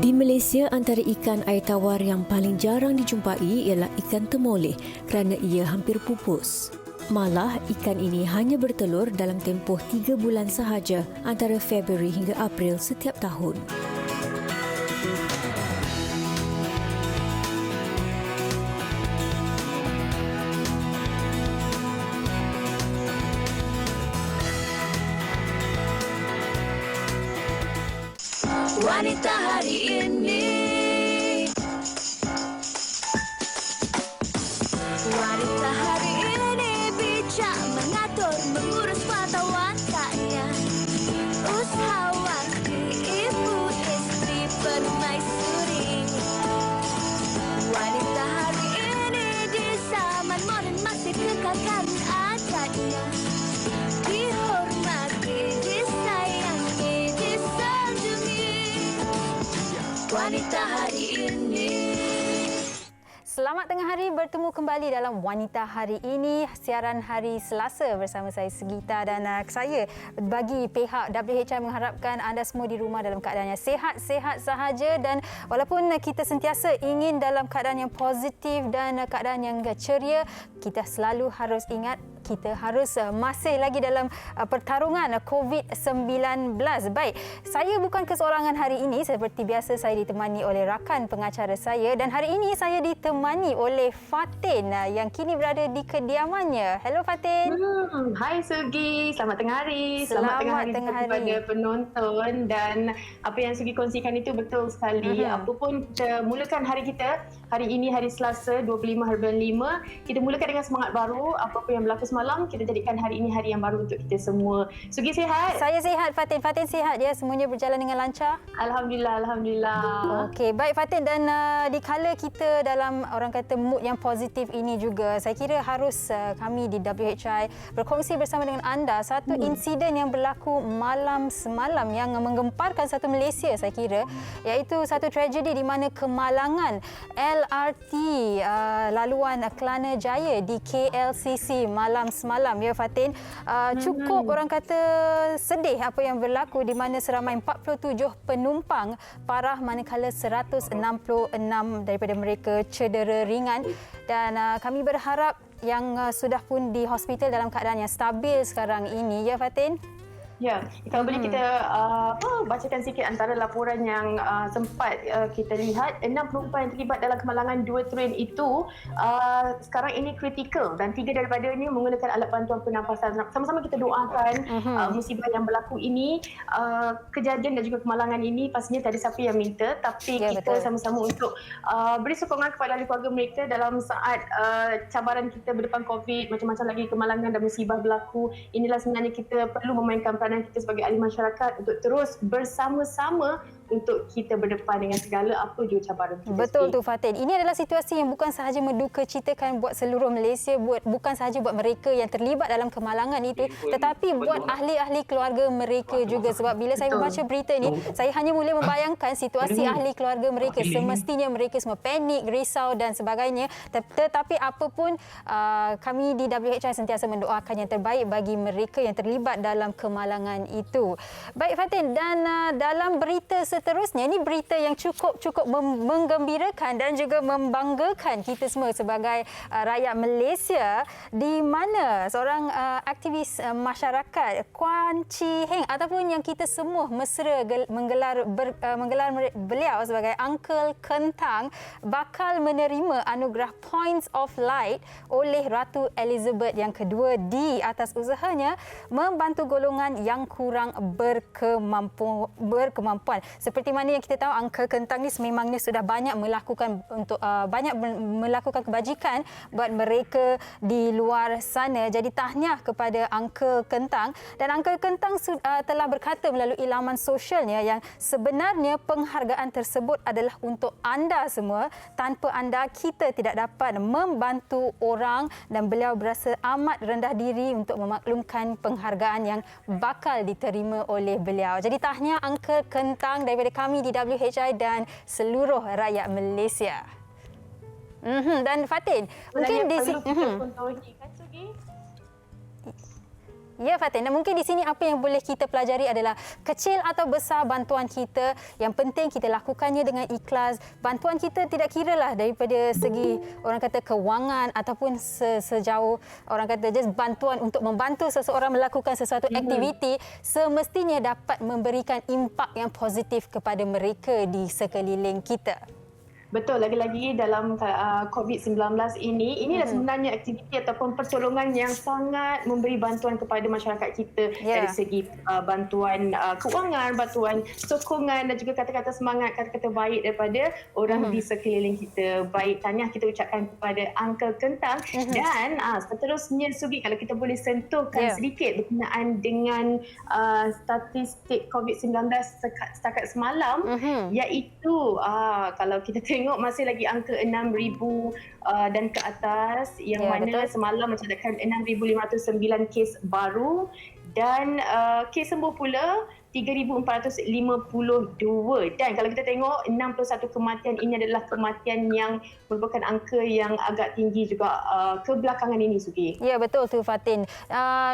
Di Malaysia, antara ikan air tawar yang paling jarang dijumpai ialah ikan temoleh kerana ia hampir pupus. Malah, ikan ini hanya bertelur dalam tempoh 3 bulan sahaja antara Februari hingga April setiap tahun. Wanita hari ini. Wanita hari ini bijak mengatur, mengurus mata wantanya. Usahawan, ibu istri permaisuri. Wanita hari ini di zaman moden masih kekalkan adatnya. Dihormati, disayangi, disanjungi. Wanita hari ini. Selamat tengah hari, bertemu kembali dalam Wanita Hari Ini, siaran hari Selasa bersama saya Segita dan saya. Bagi pihak WHI mengharapkan anda semua di rumah dalam keadaan yang sihat-sihat sahaja, dan walaupun kita sentiasa ingin dalam keadaan yang positif dan keadaan yang ceria, kita selalu harus ingat kita harus masih lagi dalam pertarungan COVID-19. Baik, saya bukan keseorangan hari ini. Seperti biasa, saya ditemani oleh rakan pengacara saya, dan hari ini saya ditemani oleh Fatin yang kini berada di kediamannya. Hello Fatin. Hai Sugi, selamat tengah hari. Selamat tengah hari kepada penonton, dan apa yang Sugi kongsikan itu betul sekali. Apapun kita mulakan hari kita, hari ini hari Selasa 25 hari bulan 5, kita mulakan dengan semangat baru. Apa yang berlaku semalam, kita jadikan hari ini hari yang baru untuk kita semua. Sugi sihat? Saya sihat Fatin. Fatin sihat ya? Semuanya berjalan dengan lancar? Alhamdulillah. Okey, baik Fatin, dan dikala kita dalam orang kata mood yang positif ini juga, saya kira harus kami di WHI berkongsi bersama dengan anda satu insiden yang berlaku malam semalam yang menggemparkan satu Malaysia, saya kira, iaitu satu tragedi di mana kemalangan LRT laluan Kelana Jaya di KLCC malam semalam ya Fatin. Cukup orang kata sedih apa yang berlaku, di mana seramai 47 penumpang parah manakala 166 daripada mereka cedera ringan, dan kami berharap yang sudah pun di hospital dalam keadaan yang stabil sekarang ini ya Fatin. Ya, kalau boleh kita bacakan sikit antara laporan yang sempat kita lihat. 6 penumpang yang terlibat dalam kemalangan 2 train itu sekarang ini kritikal, dan 3 daripadanya menggunakan alat bantuan pernafasan. Sama-sama kita doakan musibah yang berlaku ini, kejadian dan juga kemalangan ini pastinya tak ada siapa yang minta, tapi kita betul. sama-sama untuk beri sokongan kepada ahli keluarga mereka dalam saat cabaran kita berdepan COVID, macam-macam lagi kemalangan dan musibah berlaku. Inilah sebenarnya kita perlu memainkan peranan kita sebagai ahli masyarakat untuk terus bersama-sama untuk kita berdepan dengan segala apa juga cabaran kita. Betul tu Fatin. Ini adalah situasi yang bukan sahaja menduka citakan buat seluruh Malaysia, bukan sahaja buat mereka yang terlibat dalam kemalangan itu, tetapi buat ahli-ahli keluarga mereka juga. Sebab bila saya membaca berita ini, saya hanya mula membayangkan situasi ahli keluarga mereka. Semestinya mereka semua panik, risau dan sebagainya. Tetapi apapun, kami di WHI sentiasa mendoakan yang terbaik bagi mereka yang terlibat dalam kemalangan itu. Baik Fatin, dan dalam berita seterusnya, ini berita yang cukup menggembirakan dan juga membanggakan kita semua sebagai rakyat Malaysia, di mana seorang aktivis masyarakat, Kuan Chi Heng, ataupun yang kita semua mesra menggelar beliau sebagai Uncle Kentang, bakal menerima anugerah Points of Light oleh Ratu Elizabeth yang kedua di atas usahanya membantu golongan yang kurang berkemampuan. Seperti mana yang kita tahu, Uncle Kentang ni sememangnya sudah banyak melakukan kebajikan buat mereka di luar sana. Jadi tahniah kepada Uncle Kentang, dan Uncle Kentang telah berkata melalui laman sosialnya yang sebenarnya penghargaan tersebut adalah untuk anda semua. Tanpa anda, kita tidak dapat membantu orang, dan beliau berasa amat rendah diri untuk memaklumkan penghargaan yang bakal diterima oleh beliau. Jadi tahniah Uncle Kentang daripada kami di WHI dan seluruh rakyat Malaysia. Dan Fatin, mungkin di sini Ya Fatin, dan mungkin di sini apa yang boleh kita pelajari adalah kecil atau besar bantuan kita, yang penting kita lakukannya dengan ikhlas. Bantuan kita tidak kiralah daripada segi orang kata kewangan ataupun sejauh orang kata just bantuan untuk membantu seseorang melakukan sesuatu aktiviti, semestinya dapat memberikan impak yang positif kepada mereka di sekeliling kita. Betul, lagi-lagi dalam COVID-19 ini adalah sebenarnya aktiviti ataupun pertolongan yang sangat memberi bantuan kepada masyarakat kita dari segi bantuan kewangan, bantuan sokongan dan juga kata-kata semangat, kata-kata baik daripada orang di sekeliling kita. Baik, tahniah kita ucapkan kepada Uncle Kentang dan seterusnya Sugi, kalau kita boleh sentuhkan sedikit berkenaan dengan statistik COVID-19 setakat semalam, iaitu kalau kita tengok masih lagi angka 6,000 dan ke atas, yang mana semalam mencatatkan 6,509 kes baru dan kes sembuh pula 3,452, dan kalau kita tengok 61 kematian ini adalah kematian yang merupakan angka yang agak tinggi juga kebelakangan ini, Sugi. Ya, betul tu Fatin.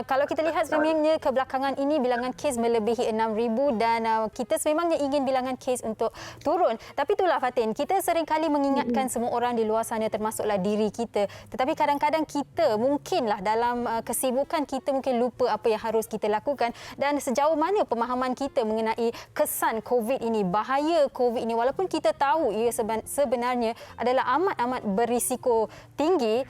Kalau kita lihat sebenarnya kebelakangan ini bilangan kes melebihi 6,000 dan kita sememangnya ingin bilangan kes untuk turun. Tapi itulah Fatin, kita seringkali mengingatkan semua orang di luar sana termasuklah diri kita. Tetapi kadang-kadang kita mungkinlah dalam kesibukan kita mungkin lupa apa yang harus kita lakukan, dan sejauh mana pemahaman kita mengenai kesan COVID ini, bahaya COVID ini, walaupun kita tahu ia sebenarnya adalah amat-amat berisiko tinggi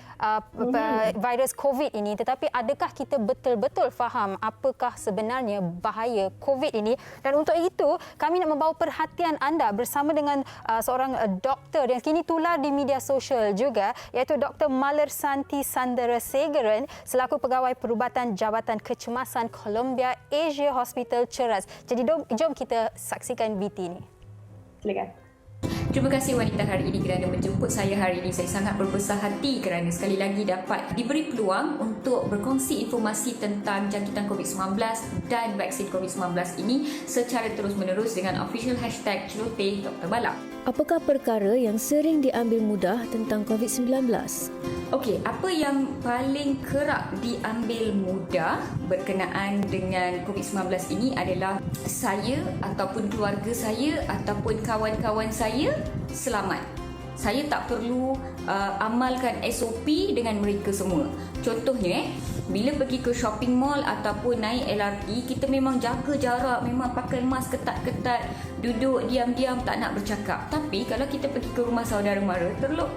virus COVID ini, tetapi adakah kita betul-betul faham apakah sebenarnya bahaya COVID ini? Dan untuk itu kami nak membawa perhatian anda bersama dengan seorang doktor yang kini tular di media sosial juga, iaitu Dr. Malersanti Sandrasegaran selaku pegawai perubatan Jabatan Kecemasan Columbia Asia Hospital Ceras. Jadi jom kita saksikan VT ini. Silakan. Terima kasih wanita hari ini kerana menjemput saya hari ini. Saya sangat berbesar hati kerana sekali lagi dapat diberi peluang untuk berkongsi informasi tentang jangkitan COVID-19 dan vaksin COVID-19 ini secara terus-menerus dengan official hashtag Celoteh Dr. Balak. Apakah perkara yang sering diambil mudah tentang COVID-19? Okey, apa yang paling kerap diambil mudah berkenaan dengan COVID-19 ini adalah saya ataupun keluarga saya ataupun kawan-kawan saya selamat. Saya tak perlu amalkan SOP dengan mereka semua. Contohnya, bila pergi ke shopping mall ataupun naik LRT, kita memang jaga jarak, memang pakai mask ketat-ketat, duduk diam-diam, tak nak bercakap. Tapi kalau kita pergi ke rumah saudara mara,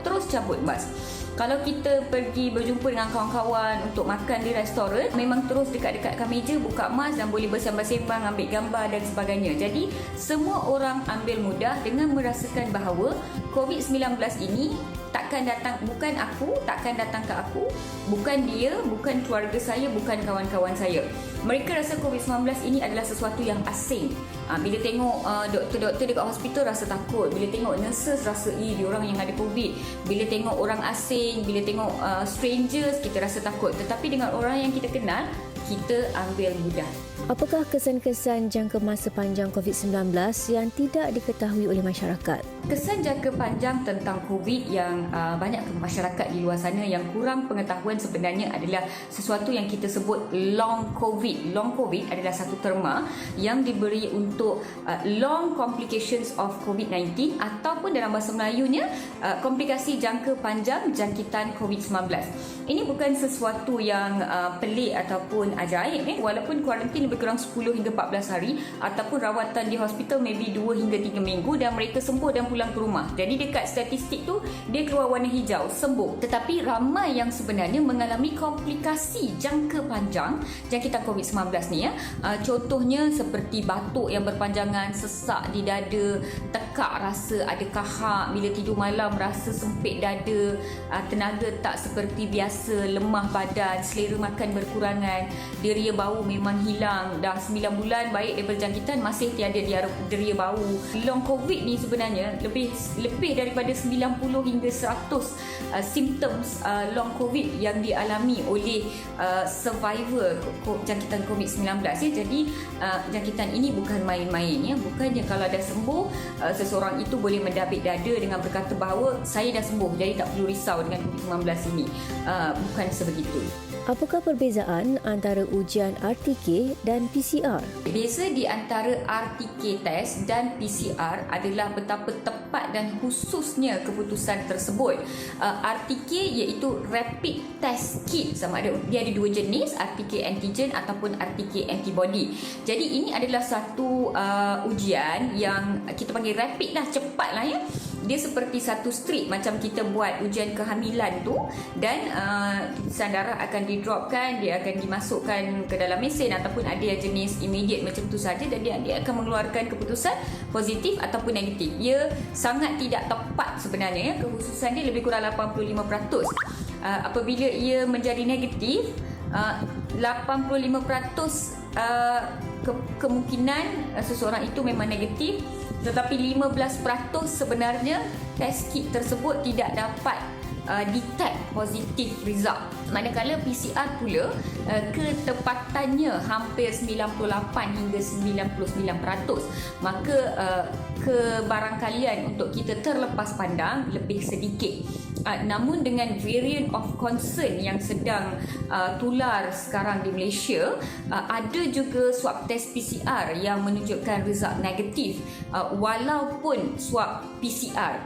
terus cabut mask. Kalau kita pergi berjumpa dengan kawan-kawan untuk makan di restoran, memang terus dekat-dekat meja, buka mask dan boleh bersembang-sembang, ambil gambar dan sebagainya. Jadi, semua orang ambil mudah dengan merasakan bahawa COVID-19 ini takkan datang, bukan aku, takkan datang ke aku, bukan dia, bukan keluarga saya, bukan kawan-kawan saya. Mereka rasa COVID-19 ini adalah sesuatu yang asing. Bila tengok doktor-doktor dekat hospital rasa takut. Bila tengok nurses rasa diorang yang ada COVID. Bila tengok orang asing, bila tengok strangers, kita rasa takut. Tetapi dengan orang yang kita kenal, kita ambil mudah. Apakah kesan-kesan jangka masa panjang COVID-19 yang tidak diketahui oleh masyarakat? Kesan jangka panjang tentang COVID yang banyak masyarakat di luar sana yang kurang pengetahuan sebenarnya adalah sesuatu yang kita sebut long COVID. Long COVID adalah satu terma yang diberi untuk long complications of COVID-19 ataupun dalam bahasa Melayunya komplikasi jangka panjang jangkitan COVID-19. Ini bukan sesuatu yang pelik ataupun ajaib. Walaupun kuarantin lebih kurang 10 hingga 14 hari ataupun rawatan di hospital maybe 2 hingga 3 minggu dan mereka sembuh dan pulang ke rumah. Jadi dekat statistik tu dia keluar warna hijau, sembuh. Tetapi ramai yang sebenarnya mengalami komplikasi jangka panjang jangkitan COVID-19 ni ya. Contohnya seperti batuk yang berpanjangan, sesak di dada, tekak rasa ada kahak, bila tidur malam rasa sempit dada, tenaga tak seperti biasa, lemah badan, selera makan berkurangan, deria bau memang hilang. Dah 9 bulan baik daripada jangkitan masih tiada deria bau. Long COVID ni sebenarnya lebih daripada 90 hingga 100 symptoms long COVID yang dialami oleh survivor jangkitan COVID-19 ya. Jadi jangkitan ini bukan main-main ya. Bukannya kalau dah sembuh seseorang itu boleh mendabik dada dengan berkata bahawa saya dah sembuh jadi tak perlu risau dengan COVID-19 ini. Bukan sebegitu. Apakah perbezaan antara ujian RTK dan PCR? Beza di antara RTK test dan PCR adalah betapa tepat dan khususnya keputusan tersebut. RTK iaitu Rapid Test Kit, sama ada dia ada dua jenis, RTK antigen ataupun RTK antibody. Jadi ini adalah satu ujian yang kita panggil rapid lah, cepat lah ya. Dia seperti satu strip macam kita buat ujian kehamilan tu, dan keputusan darah akan didropkan, dia akan dimasukkan ke dalam mesin ataupun ada yang jenis immediate macam tu saja, dan dia akan mengeluarkan keputusan positif ataupun negatif. Ia sangat tidak tepat sebenarnya ya, kekhususan dia lebih kurang 85%. Apabila ia menjadi negatif, 85% kemungkinan seseorang itu memang negatif, tetapi 15% sebenarnya test kit tersebut tidak dapat detect positif result. Manakala PCR pula ketepatannya hampir 98 hingga 99%. Maka kebarangkalian untuk kita terlepas pandang lebih sedikit. Namun dengan variant of concern yang sedang tular sekarang di Malaysia, ada juga swab test PCR yang menunjukkan result negatif walaupun swab PCR.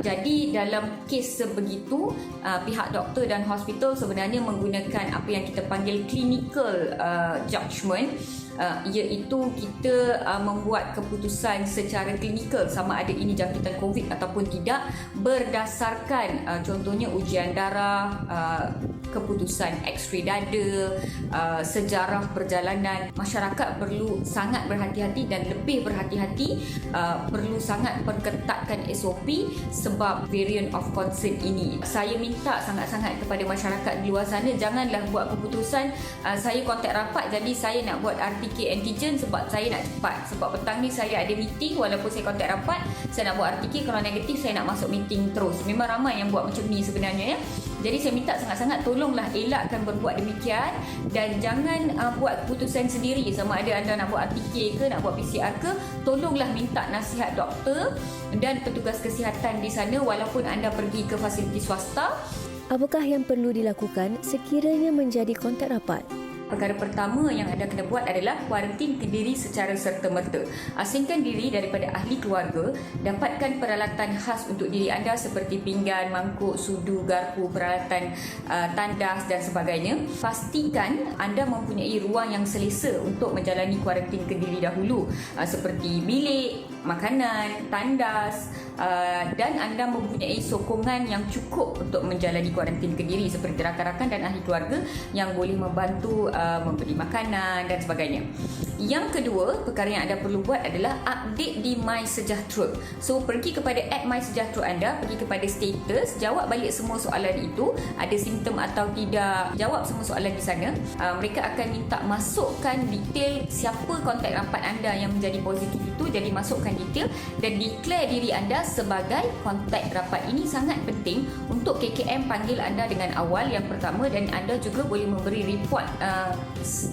Jadi dalam kes sebegitu, pihak doktor dan hospital sebenarnya menggunakan apa yang kita panggil clinical judgement, iaitu kita membuat keputusan secara klinikal sama ada ini jangkitan COVID ataupun tidak, berdasarkan contohnya ujian darah, keputusan X-ray dada, sejarah perjalanan. Masyarakat perlu sangat berhati-hati dan lebih berhati-hati, perlu sangat perketatkan SOP sebab variant of concern ini. Saya minta sangat-sangat kepada masyarakat di luar sana, janganlah buat keputusan saya kontak rapat jadi saya nak buat RTK antigen sebab saya nak cepat. Sebab petang ni saya ada meeting, walaupun saya kontak rapat, saya nak buat RTK, kalau negatif saya nak masuk meeting terus. Memang ramai yang buat macam ni sebenarnya ya. Jadi saya minta sangat-sangat tolonglah elakkan berbuat demikian, dan jangan buat keputusan sendiri sama ada anda nak buat RTK ke nak buat PCR ke. Tolonglah minta nasihat doktor dan petugas kesihatan di sana walaupun anda pergi ke fasiliti swasta. Apakah yang perlu dilakukan sekiranya menjadi kontak rapat? Perkara pertama yang anda kena buat adalah kuarantin diri secara serta-merta. Asingkan diri daripada ahli keluarga, dapatkan peralatan khas untuk diri anda seperti pinggan, mangkuk, sudu, garpu, peralatan tandas dan sebagainya. Pastikan anda mempunyai ruang yang selesa untuk menjalani kuarantin diri dahulu, seperti bilik, makanan, tandas, dan anda mempunyai sokongan yang cukup untuk menjalani kuarantin diri seperti rakan-rakan dan ahli keluarga yang boleh membantu memberi makanan dan sebagainya. Yang kedua, perkara yang anda perlu buat adalah update di MySejahtera. So, pergi kepada @MySejahtera anda, pergi kepada status, jawab balik semua soalan itu, ada simptom atau tidak, jawab semua soalan di sana. Mereka akan minta masukkan detail siapa kontak rapat anda yang menjadi positif itu, jadi masukkan detail dan declare diri anda sebagai kontak rapat. Ini sangat penting untuk KKM panggil anda dengan awal yang pertama, dan anda juga boleh memberi report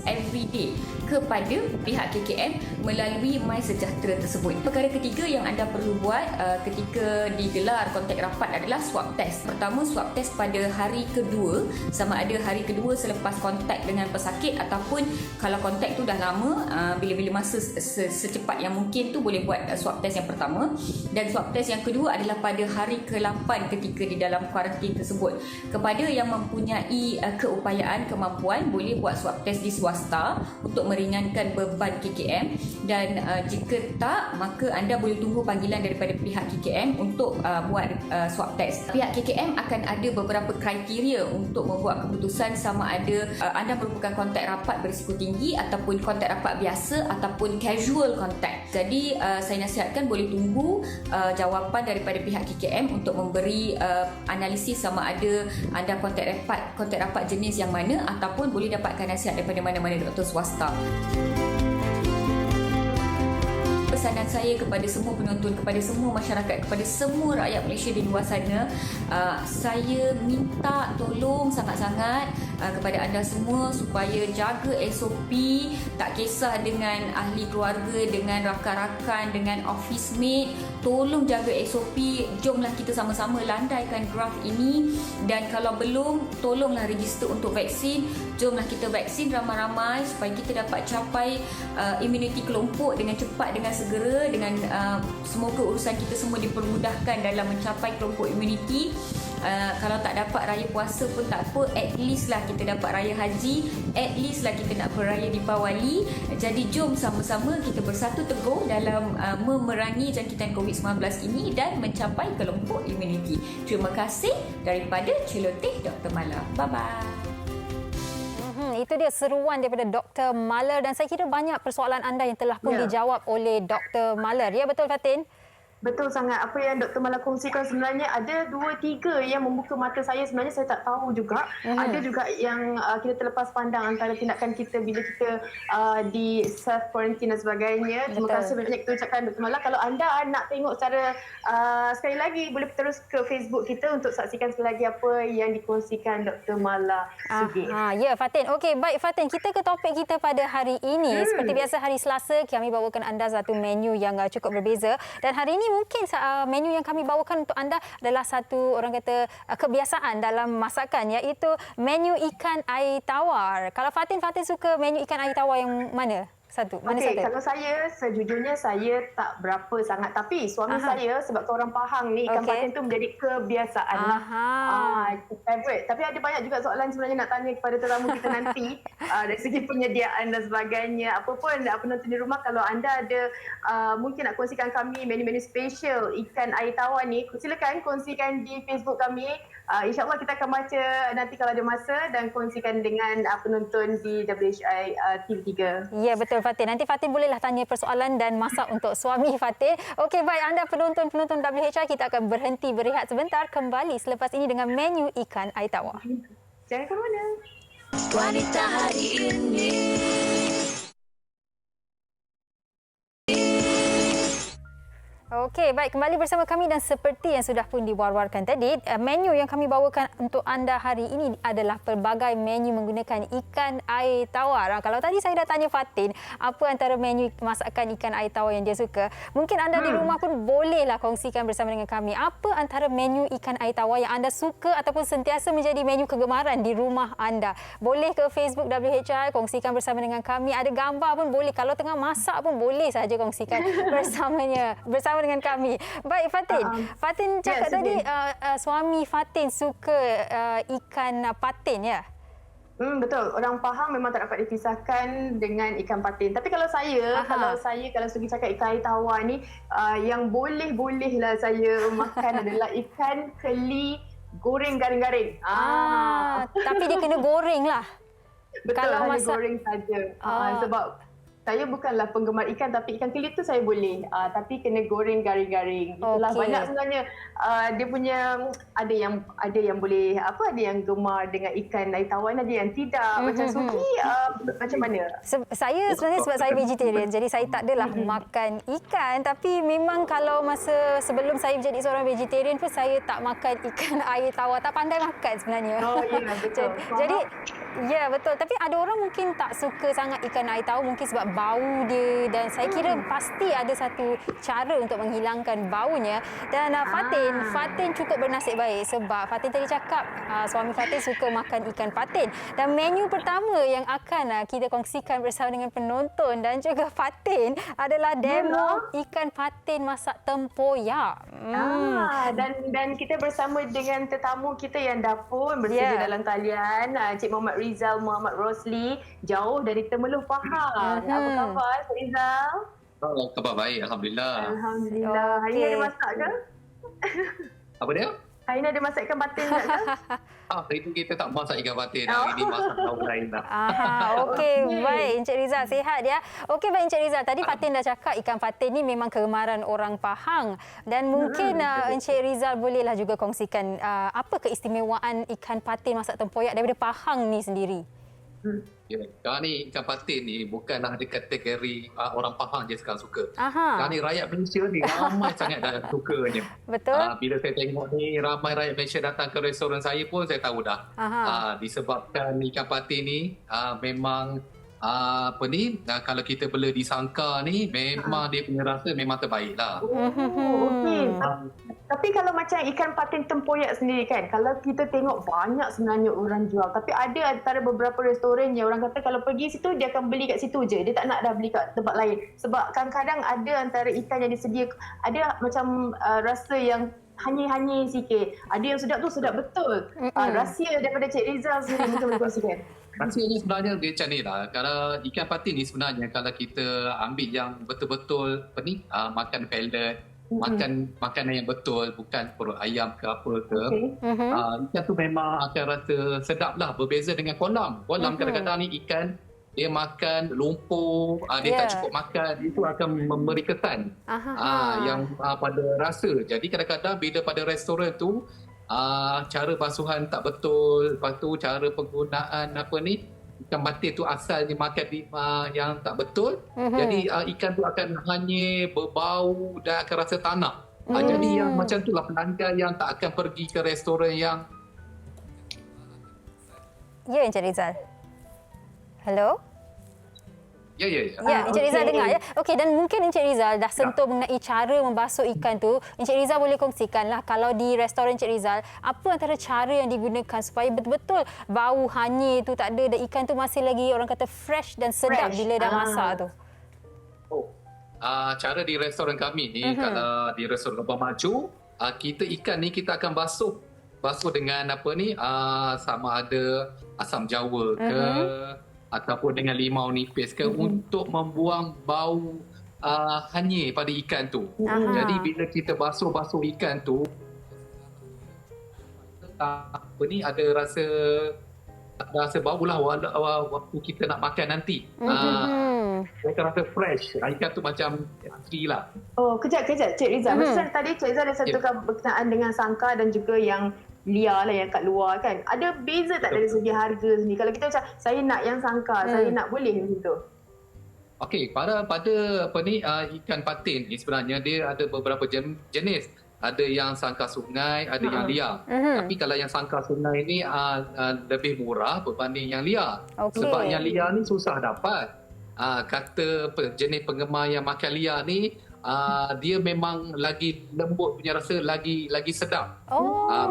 every day kepada pihak KKM melalui MySejahtera tersebut. Perkara ketiga yang anda perlu buat ketika digelar kontak rapat adalah swab test. Pertama, swab test pada hari kedua, sama ada hari kedua selepas kontak dengan pesakit ataupun kalau kontak tu dah lama, bila-bila masa secepat yang mungkin tu boleh buat swab test yang pertama. Dan swab test yang kedua adalah pada hari ke-8 ketika di dalam kuarantin tersebut. Kepada yang mempunyai keupayaan, kemampuan, boleh buat swab test di swasta untuk meringankan beban KKM, dan jika tak, maka anda boleh tunggu panggilan daripada pihak KKM untuk buat swab test. Pihak KKM akan ada beberapa kriteria untuk membuat keputusan sama ada anda merupakan kontak rapat berisiko tinggi ataupun kontak rapat biasa ataupun casual contact. Jadi saya nasihatkan boleh tunggu jawapan daripada pihak KKM untuk memberi analisis sama ada anda kontak rapat jenis yang mana, ataupun boleh dapatkan nasihat daripada mana-mana doktor swasta. Pesanan saya kepada semua penonton, kepada semua masyarakat, kepada semua rakyat Malaysia di luar sana, saya minta tolong sangat-sangat kepada anda semua supaya jaga SOP, tak kisah dengan ahli keluarga, dengan rakan-rakan, dengan office mate, tolong jaga SOP. Jomlah kita sama-sama landaikan graf ini, dan kalau belum, tolonglah register untuk vaksin. Jomlah kita vaksin ramai-ramai supaya kita dapat capai immuniti kelompok dengan cepat, dengan segera, dengan semoga urusan kita semua dipermudahkan dalam mencapai kelompok immuniti. Kalau tak dapat raya puasa pun tak apa, at least lah kita dapat raya haji, at least lah kita nak beraya Deepawali. Jadi jom sama-sama kita bersatu teguh dalam memerangi jangkitan COVID-19 ini dan mencapai kelompok immuniti. Terima kasih daripada Celoteh Dr. Mala. Bye-bye. Itu dia seruan daripada Dr. Maller, dan saya kira banyak persoalan anda yang telah pun dijawab oleh Dr. Maller. Ya, betul Fatin? Betul sangat. Apa yang Dr. Mala kongsikan sebenarnya ada 2-3 yang membuka mata saya. Sebenarnya saya tak tahu juga. Ada juga yang kita terlepas pandang antara tindakan kita bila kita di self-quarantine dan sebagainya. Terima kasih banyak kita ucapkan Dr. Mala. Kalau anda nak tengok secara sekali lagi, boleh terus ke Facebook kita untuk saksikan sekali lagi apa yang dikongsikan Dr. Mala Sigit. Ya, Fatin. Okey, baik Fatin. Kita ke topik kita pada hari ini. Seperti biasa hari Selasa, kami bawakan anda satu menu yang cukup berbeza. Dan hari ini mungkin menu yang kami bawakan untuk anda adalah satu, orang kata, kebiasaan dalam masakan, iaitu menu ikan air tawar. Kalau Fatin suka menu ikan air tawar yang mana? Mana satu? Kalau saya, sejujurnya saya tak berapa sangat. Tapi suami saya, sebab orang Pahang ni, ikan patin tu menjadi kebiasaan. Favorite. Tapi ada banyak juga soalan sebenarnya nak tanya kepada tetamu kita nanti. Dari segi penyediaan dan sebagainya. Apa pun penonton di rumah, kalau anda ada mungkin nak kongsikan kami menu-menu special ikan air tawar ni, silakan kongsikan di Facebook kami. InsyaAllah kita akan baca nanti kalau ada masa dan kongsikan dengan penonton di WHI TV3. Ya, betul Fatin. Nanti Fatin bolehlah tanya persoalan dan masak untuk suami Fatin. Okey, baik, anda penonton WHI, kita akan berhenti berehat sebentar, kembali selepas ini dengan menu ikan air tawar. Jangan ke mana. Wanita hari ini. Okey, baik, kembali bersama kami, dan seperti yang sudah pun diwar-warkan tadi, menu yang kami bawakan untuk anda hari ini adalah pelbagai menu menggunakan ikan air tawar. Kalau tadi saya dah tanya Fatin apa antara menu masakan ikan air tawar yang dia suka, mungkin anda di rumah pun bolehlah kongsikan bersama dengan kami apa antara menu ikan air tawar yang anda suka ataupun sentiasa menjadi menu kegemaran di rumah anda. Boleh ke Facebook WHI, kongsikan bersama dengan kami. Ada gambar pun boleh, kalau tengah masak pun boleh saja kongsikan bersama dengan kami. Baik Fatin. Fatin cakap tadi suami Fatin suka ikan patin, ya? Betul. Orang Pahang memang tak dapat dipisahkan dengan ikan patin. Tapi kalau saya, kalau segi cakap ikan air tawar ni, yang bolehlah saya makan adalah ikan keli goreng garing-garing. Tapi dia kena goreng lah. Betul, kalau hanya goreng saja. Sebab saya bukanlah penggemar ikan, tapi ikan keli tu saya boleh. Tapi kena goreng garing-garing. Itulah banyak sebenarnya. Dia punya ada yang boleh ada yang gemar dengan ikan air tawar, ada yang tidak. Macam Suki macam mana? Saya sebenarnya sebab saya vegetarian, jadi saya tak adalah makan ikan, tapi memang kalau masa sebelum saya menjadi seorang vegetarian pun saya tak makan ikan air tawar, tak pandai makan sebenarnya. Ya, betul. Jadi ya, betul. Tapi ada orang mungkin tak suka sangat ikan air tawar mungkin sebab bau dia, dan saya kira pasti ada satu cara untuk menghilangkan baunya. Dan Fatin cukup bernasib baik sebab Fatin tadi cakap suami Fatin suka makan ikan patin. Dan menu pertama yang akan kita kongsikan bersama dengan penonton dan juga Fatin adalah demo ikan patin masak tempoyak. Dan kita bersama dengan tetamu kita yang dah pun bersedia dalam talian, Cik Muhammad Rizal Muhammad Rosli, jauh dari Temeloh Pahang. Apa khabar Cik Rizal? Khabar baik, Alhamdulillah. Alhamdulillah. Hari ni ada masak ke? Apa dia? Hari ni ada masak ikan patin ke? Hari ni kita tak masak ikan patin. Hari ni masak lauk lain dah. Okey, baik Encik Rizal, sihat ya. Okey, baik Encik Rizal, tadi Fatin dah cakap ikan patin ni memang kegemaran orang Pahang, dan mungkin Encik Rizal bolehlah juga kongsikan apa keistimewaan ikan patin masak tempoyak daripada Pahang ni sendiri. Ya, sekarang ni ikan patin ni bukanlah ada kategori orang Pahang je sekarang suka. Aha. Sekarang ni rakyat Malaysia ni ramai sangat dah sukanya. Betul. Bila saya tengok ni ramai rakyat Malaysia datang ke restoran saya pun saya tahu dah. Disebabkan ikan patin ni memang kalau kita bela di Sangkar ni memang dia punya rasa memang terbaik lah. Okey. Tapi kalau macam ikan patin tempoyak sendiri kan, kalau kita tengok banyak sebenarnya orang jual. Tapi ada antara beberapa restoran yang orang kata kalau pergi situ dia akan beli kat situ je. Dia tak nak dah beli kat tempat lain. Sebab kadang-kadang ada antara ikan yang disedia, ada macam rasa yang hanyir-hanyir sikit. Ada yang sedap tu sedap betul. Rahsia daripada Cik Rizal sendiri mungkin boleh kongsikan. Rasanya sebenarnya dia macam ni lah. Kalau ikan patin ni sebenarnya kalau kita ambil yang betul-betul makan pellet, makan makanan yang betul, bukan perut ayam ke apa ke. Ikan tu memang akan rasa sedap lah. Berbeza dengan kolam. Kolam kadang-kadang ni ikan dia makan lumpur, dia tak cukup makan, itu akan memberi kesan yang pada rasa. Jadi kadang-kadang bila pada restoran tu cara basuhan tak betul, lepas tu cara penggunaan ikan patin tu asalnya makan yang tak betul. Jadi ikan tu akan hanyir, berbau dan akan rasa tanak. Jadi yang macam tu lah pelanggan yang tak akan pergi ke restoran yang... Ya, Encik Rizal. Hello? Ya. Ya, Encik Rizal dengar ya. Okey, dan mungkin Encik Rizal dah sentuh mengenai cara membasuh ikan tu. Encik Rizal boleh kongsikanlah kalau di restoran Encik Rizal, apa antara cara yang digunakan supaya betul-betul bau hanyir tu tak ada dan ikan tu masih lagi orang kata fresh dan sedap bila dah masak tu. Cara di restoran kami ni, kalau di restoran Abang Maju, kita ikan ni kita akan basuh dengan sama ada asam jawa ke ataupun dengan limau nipis ke untuk membuang bau hanyir pada ikan tu. Jadi bila kita basuh ikan tu ada rasa bau lah waktu kita nak makan nanti. Saya akan rasa fresh. Ikan tu macam asli lah. Oh, kejap Cik Rizal. Macam tadi Cik Rizal dah satukan berkenaan dengan Sangkar dan juga yang liar lah yang kat luar kan. Ada beza tak dari segi harga sendiri? Kalau kita macam saya nak yang Sangkar, saya nak boleh macam tu? Okey, pada ikan patin ni sebenarnya dia ada beberapa jenis. Ada yang sangkar sungai, ada yang liar. Tapi kalau yang sangkar sungai ni lebih murah berbanding yang liar. Sebab yang liar ni susah dapat. Kata jenis penggemar yang makan liar ni, dia memang lagi lembut punya rasa, lagi sedap.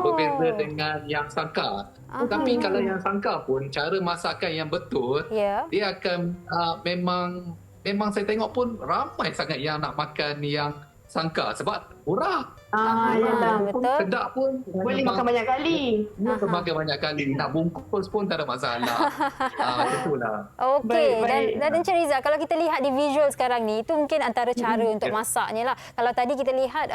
Berbeza dengan yang sangkar. Tapi kalau yang sangkar pun cara masakan yang betul, dia akan memang saya tengok pun ramai sangat yang nak makan yang sangkar sebab murah. Betul. Sedap pun. Boleh makan banyak kali. Makan banyak kali. Nak bungkus pun tak ada masalah. Itulah. Okey. Dan Encik Rizal, kalau kita lihat di visual sekarang ni, itu mungkin antara cara untuk masaknya lah. Kalau tadi kita lihat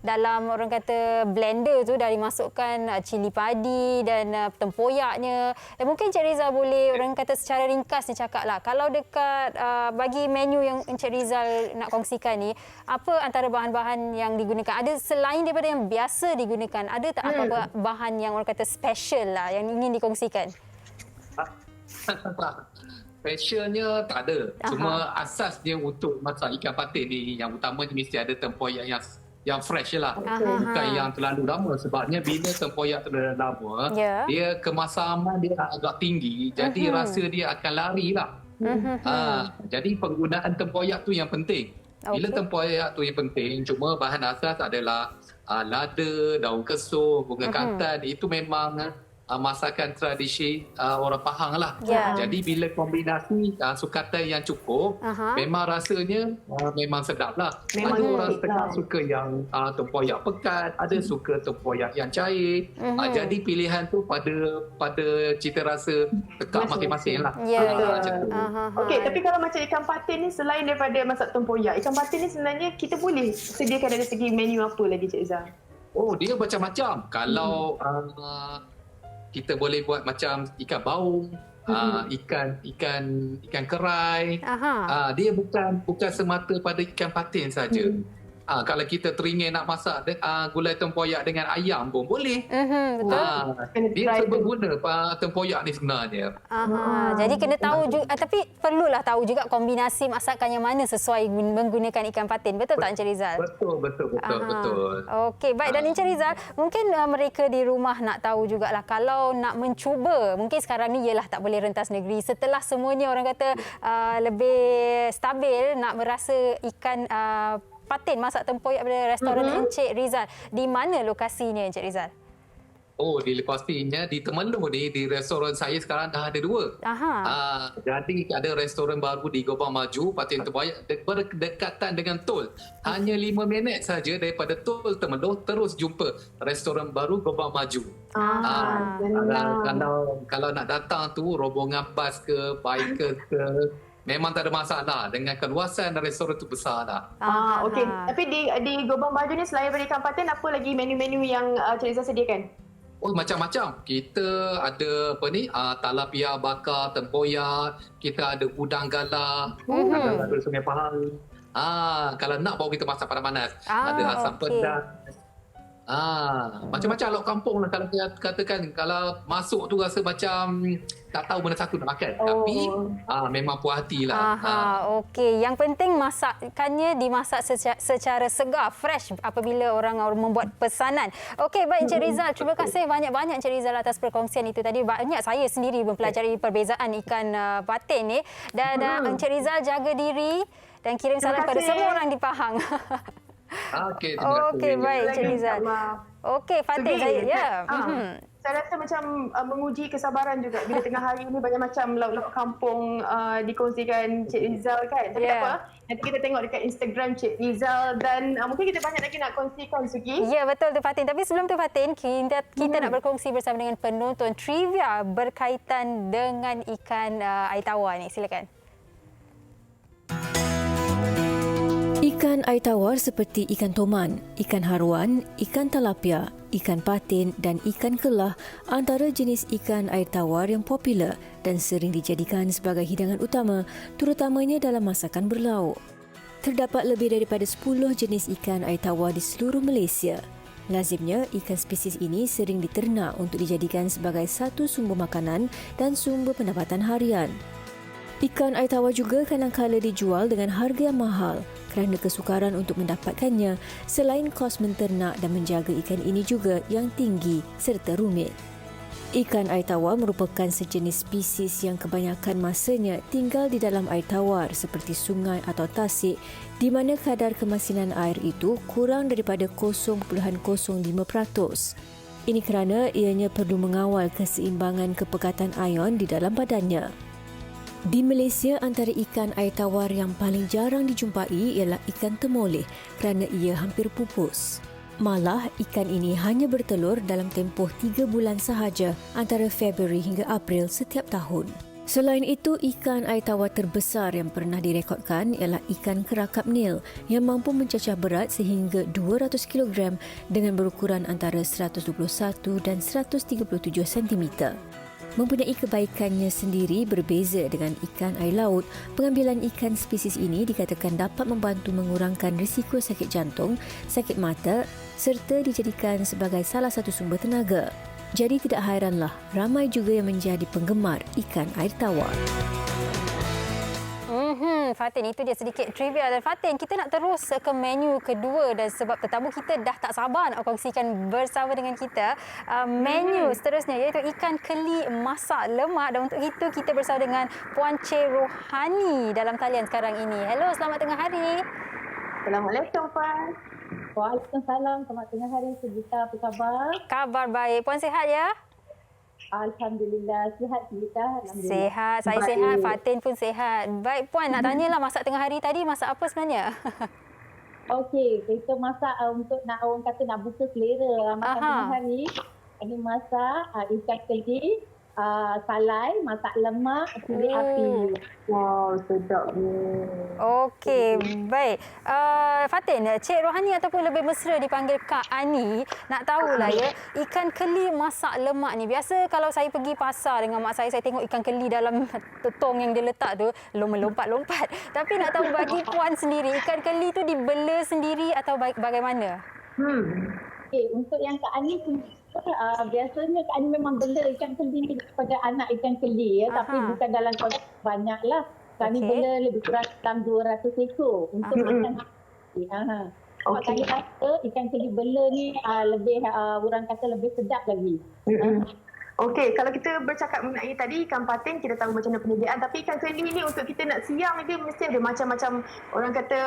dalam orang kata blender tu dah dimasukkan cili padi dan tempoyaknya. Dan mungkin Encik Rizal boleh orang kata secara ringkas ni cakap lah. Kalau dekat bagi menu yang Encik Rizal nak kongsikan ni, apa antara bahan-bahan yang digunakan? Ada selain daripada yang biasa digunakan, ada tak apa-apa bahan yang orang kata special lah yang ingin dikongsikan? Specialnya tak ada. Cuma asasnya untuk masak ikan patin ni yang utamanya mesti ada tempoyak yang fresh lah. Bukan yang terlalu lama. Sebabnya bila tempoyak terlalu lama, dia kemasaman dia agak tinggi. Jadi rasa dia akan lari lah. Jadi penggunaan tempoyak tu yang penting. Bila tempoyak tu yang penting, cuma bahan asas adalah lada, daun kesum, bunga kantan. Itu memang masakan tradisi orang Pahang lah. Jadi bila kombinasi sukatan yang cukup, memang rasanya memang sedap lah. Ada orang setengah suka yang tempoyak pekat, ada suka tempoyak yang cair. Jadi pilihan tu pada cita rasa tekak masing-masing lah. Macam tu. Okey, tapi kalau macam ikan patin ni selain daripada masak tempoyak, ikan patin ni sebenarnya kita boleh sediakan dari segi menu apa lagi Cik Izzah? Oh, dia macam-macam. Kalau kita boleh buat macam ikan baung, ikan kerai. Dia bukan semata pada ikan patin saja. Kalau kita teringin nak masak gulai tempoyak dengan ayam pun boleh. Betul. Dia berguna tempoyak ni sebenarnya. Jadi kena tahu juga, tapi perlulah tahu juga kombinasi masakan yang mana sesuai menggunakan ikan patin. Betul tak Encik Rizal? Betul. Okey, baik. Dan Encik Rizal, mungkin mereka di rumah nak tahu jugalah kalau nak mencuba, mungkin sekarang ni ialah tak boleh rentas negeri. Setelah semuanya orang kata lebih stabil, nak merasa ikan patin masak tempoyak pada restoran Encik Rizal. Di mana lokasinya Encik Rizal? Di lokasinya di Temerloh ni, di restoran saya sekarang dah ada 2. Jadi ada restoran baru di Gobang Maju, patin tempoyak berdekatan dengan tol. Hanya 5 minit saja daripada tol Temerloh, terus jumpa restoran baru Gobang Maju. Kalau nak datang tu rombongan bas ke, biker ke, memang tak ada masalah dengan keluasan restoran tu besar dah. Okey. Tapi di Gobang Maju ni selain ikan patin, apa lagi menu-menu yang Cik Rizal sediakan? Macam-macam. Kita ada talapia bakar, tempoyak, kita ada udang galah, ada Sungai Pahang. Kalau nak baru kita masak panas-panas. Ada asam pedas. Macam-macam lauk kampung lah. Kalau katakan, kalau masuk tu rasa macam tak tahu mana satu nak makan. Tapi memang puas hati lah. Okey. Yang penting masakannya dimasak secara segar, fresh apabila orang membuat pesanan. Okey, baik Encik Rizal. Terima kasih banyak-banyak Encik Rizal atas perkongsian itu tadi. Banyak saya sendiri mempelajari perbezaan ikan patin ni. Dan Encik Rizal jaga diri dan kirim salam kepada semua orang di Pahang. Okey, terima kasih. Okey, baik Encik Rizal. Okey, Fatin saya. Saya rasa macam menguji kesabaran juga bila tengah hari ini banyak macam lauk-lauk kampung dikongsikan Cik Rizal kan. Tapi tak apa, nanti kita tengok dekat Instagram Cik Rizal dan mungkin kita banyak lagi nak kongsikan, Suki. Ya, betul tu Fatin. Tapi sebelum tu Fatin, kita nak berkongsi bersama dengan penonton trivia berkaitan dengan ikan air tawar ni. Silakan. Ikan air tawar seperti ikan toman, ikan haruan, ikan talapia, ikan patin dan ikan kelah antara jenis ikan air tawar yang popular dan sering dijadikan sebagai hidangan utama, terutamanya dalam masakan berlauk. Terdapat lebih daripada 10 jenis ikan air tawar di seluruh Malaysia. Lazimnya, ikan spesies ini sering diternak untuk dijadikan sebagai satu sumber makanan dan sumber pendapatan harian. Ikan air tawar juga kadang-kala dijual dengan harga yang mahal kerana kesukaran untuk mendapatkannya selain kos menternak dan menjaga ikan ini juga yang tinggi serta rumit. Ikan air tawar merupakan sejenis spesies yang kebanyakan masanya tinggal di dalam air tawar seperti sungai atau tasik di mana kadar kemasinan air itu kurang daripada 0.05%. Ini kerana ianya perlu mengawal keseimbangan kepekatan ion di dalam badannya. Di Malaysia, antara ikan air tawar yang paling jarang dijumpai ialah ikan temoleh kerana ia hampir pupus. Malah, ikan ini hanya bertelur dalam tempoh 3 bulan sahaja antara Februari hingga April setiap tahun. Selain itu, ikan air tawar terbesar yang pernah direkodkan ialah ikan kerakap Nil yang mampu mencacah berat sehingga 200 kg dengan berukuran antara 121 dan 137 cm. Mempunyai kebaikannya sendiri berbeza dengan ikan air laut, pengambilan ikan spesies ini dikatakan dapat membantu mengurangkan risiko sakit jantung, sakit mata serta dijadikan sebagai salah satu sumber tenaga. Jadi tidak hairanlah ramai juga yang menjadi penggemar ikan air tawar. Fatin, itu dia sedikit trivia. Dan Fatin, kita nak terus ke menu kedua dan sebab tetamu kita dah tak sabar nak kongsikan bersama dengan kita menu seterusnya iaitu ikan keli masak lemak. Dan untuk itu kita bersama dengan Puan Cik Rohani dalam talian sekarang ini. Hello, selamat tengah hari. Assalamualaikum, Puan. Waalaikumsalam, selamat tengah hari. Sugita, apa khabar? Kabar baik. Puan sihat ya? Alhamdulillah, sihat kita. Sihat, saya sihat, Fatin pun sihat. Baik Puan, nak tanyalah masak tengah hari tadi masak apa sebenarnya? Okey, kita masak untuk orang kata nak buka selera makan tengah hari. Ini masak ikan keli salai, masak lemak, cili api. Wow, sedap ni. Okey, baik. Fatin, Cik Rohani ataupun lebih mesra dipanggil Kak Ani, nak tahulah ya, ikan keli masak lemak ni. Biasa kalau saya pergi pasar dengan mak saya tengok ikan keli dalam tong yang dia letak tu, melompat-lompat. Tapi nak tahu bagi puan sendiri, ikan keli tu dibela sendiri atau bagaimana? Okay, untuk yang Kak Ani pun biasanya Kak Ani memang bela ikan keli ni kepada anak ikan keli ya, tapi bukan dalam konteks banyak lah. Kak Ani bela lebih kurang dalam 200 ekor untuk makan. Kak Ani rasa ikan keli bela ni lebih orang kata lebih sedap lagi. Okey, kalau kita bercakap mengenai tadi ikan patin, kita tahu macam mana penyediaan. Tapi ikan keli ni untuk kita nak siang dia mesti ada macam-macam orang kata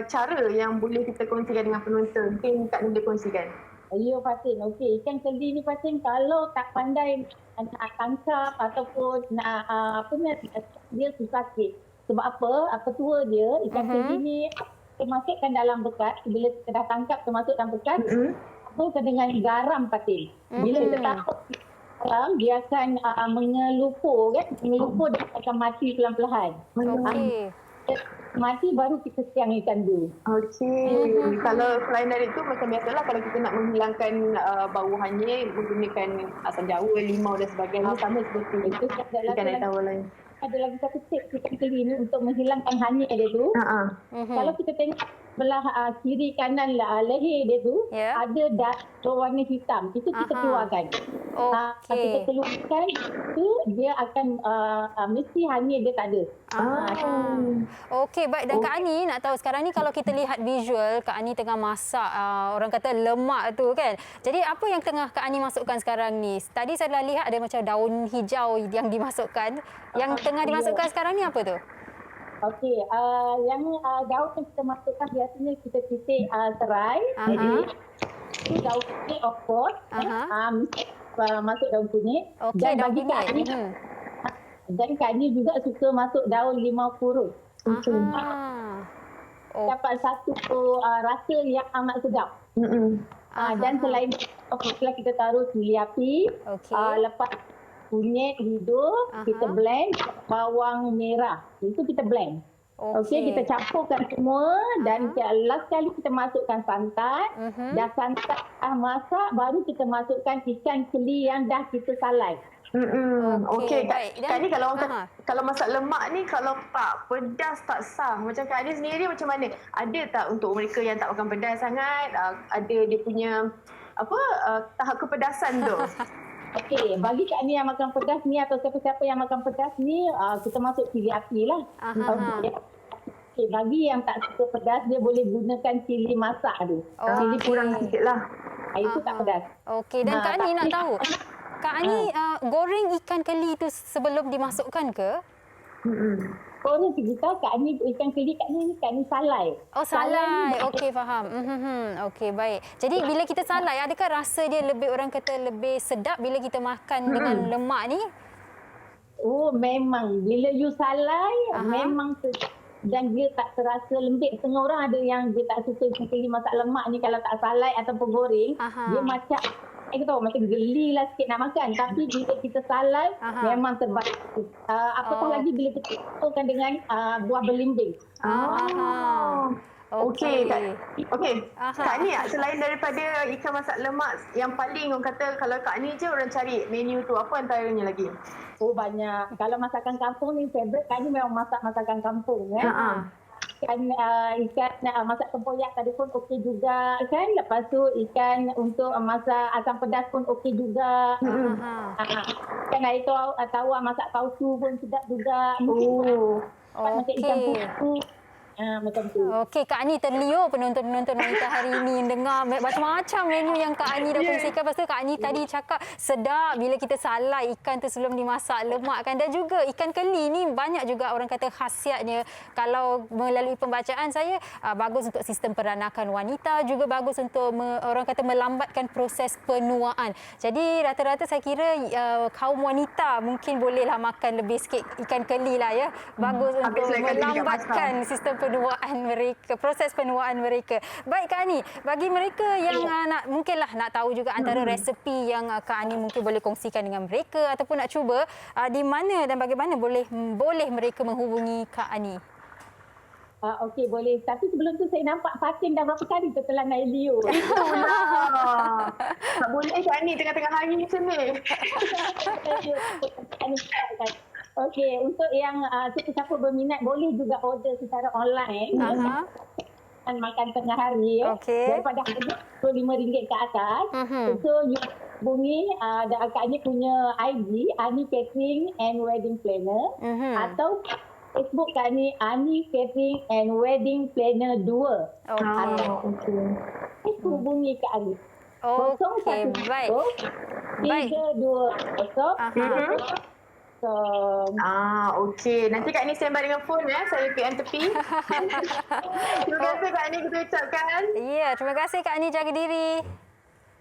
cara yang boleh kita kongsikan dengan penonton. Mungkin Kak Ni boleh kongsikan. Ya Fatin, okey. Ikan keli ni Fatin kalau tak pandai nak tangkap ataupun nak dia susah sikit. Sebab apa? Tua dia, ikan keli ni kita masukkan dalam bekas. Bila kita dah tangkap, kita masuk dalam bekas. Kita dengan garam Fatin. Bila kita tahu garam, dia akan mengelupur kan. Mengelupur dia akan mati pelan-pelan. Okey. Mati baru kita siang ikan tu. Okey. Kalau selain dari itu macam biasalah kalau kita nak menghilangkan bau hanyir menggunakan asam jawa, limau dan sebagainya sama seperti itu ikan air tawar lain. Ada lagi satu tips ikan keli ni untuk menghilangkan hanyir dia tu. Kalau kita tengok belah kiri kanan leher dia tu ada darah berwarna hitam. Itu kita keluarkan. Kita keluarkan itu dia akan mesti hanyir dia tak ada. Okey, baik. Dan Kak Ani nak tahu sekarang ni kalau kita lihat visual Kak Ani tengah masak orang kata lemak tu kan. Jadi apa yang tengah Kak Ani masukkan sekarang ni? Tadi saya dah lihat ada macam daun hijau yang dimasukkan. Yang tengah dimasukkan sekarang ni apa tu? Okey, yang daun yang kita masukkan biasanya kita titik serai. Jadi daun kunyit of course. Masuk daun kunyit. Okey, dan daun bagi Kak Ani, dan Kak Ani juga suka masuk daun limau purut. Dapat satu rasa yang amat sedap. Dan selain setelah kita taruh cili api, lepas kunyit hidup, kita blend bawang merah. Itu kita blend. Okey, kita campurkan semua dan last kali kita masukkan santan. Dah santan masak, baru kita masukkan ikan keli yang dah kita salai. Okey, Kak Ni kalau masak lemak ni kalau tak pedas tak sah. Macam Kak Ni sendiri macam mana? Ada tak untuk mereka yang tak makan pedas sangat? Ada dia punya tahap kepedasan tu? Okey, bagi Kak Ni yang makan pedas ni atau siapa-siapa yang makan pedas ni, kita masuk cili api lah. Okey, bagi yang tak suka pedas, dia boleh gunakan cili masak tu. Cili kurang sikit lah. Itu tak pedas. Okey, dan Kak Ni nak tahu, Kak Ani goreng ikan keli tu sebelum dimasukkan ke? Korang cerita Kak Ani ikan keli Kak Ni salai. Oh, salai. Okey, faham. Okey, baik. Jadi bila kita salai, adakah rasa dia lebih orang kata lebih sedap bila kita makan dengan lemak ni? Oh, memang. Bila you salai, memang sedap. Dan dia tak terasa lembik. Setengah orang ada yang dia tak suka ikan keli masak lemak ni kalau tak salai ataupun goreng. Dia macam macam geli lah sikit nak makan. Tapi bila kita salai, memang terbaik. Apatah lagi bila kita masukkan dengan buah belimbing. Okey. Kak Ni, selain daripada ikan masak lemak, yang paling orang kata kalau Kak Ni je orang cari menu tu, apa antaranya lagi? Oh, banyak. Kalau masakan kampung ni, favorite Kak Ni memang masak masakan kampung. Ikan masak tempoyak tadi pun okey juga kan. Lepas tu ikan untuk masak asam pedas pun okey juga. Ikan air tawar masak tausu pun sedap juga. Mungkin macam ikan putu. Macam tu. Okey, Kak Ani terliur penonton-penonton wanita hari ini dengar macam-macam menu yang Kak Ani dah kongsikan. Lepas tu Kak Ani tadi cakap sedap bila kita salai ikan tu sebelum dimasak lemak kan. Dan juga ikan keli ni banyak juga orang kata khasiatnya. Kalau melalui pembacaan saya, bagus untuk sistem peranakan wanita, juga bagus untuk orang kata melambatkan proses penuaan. Jadi rata-rata saya kira kaum wanita mungkin bolehlah makan lebih sikit ikan keli lah ya. Bagus untuk melambatkan sistem penuaan penuaan mereka, proses penuaan mereka. Baik Kak Ani, bagi mereka yang mungkinlah nak tahu juga antara resepi yang Kak Ani mungkin boleh kongsikan dengan mereka ataupun nak cuba, di mana dan bagaimana boleh mereka menghubungi Kak Ani? Okey, boleh. Tapi sebelum tu saya nampak Fatin dah berapa kali tertelan ILU. Itulah. Tak boleh Kak Ani tengah-tengah hari macam ni. Okey, untuk yang siapa berminat boleh juga order secara online. Makan tengah hari daripada harga RM25 ke atas. So you hubungi Kak Ani punya IG Ani Catering and Wedding Planner atau Facebook Kak Ani Catering and Wedding Planner 2. Okey. Hubungi Kak Ani. Okey, baik. 320. Okey. Nanti Kak Ani standby dengan phone ya. Saya PM tepi. Terima kasih Kak Ani kita ucapkan. Ya, terima kasih Kak Ani, jaga diri.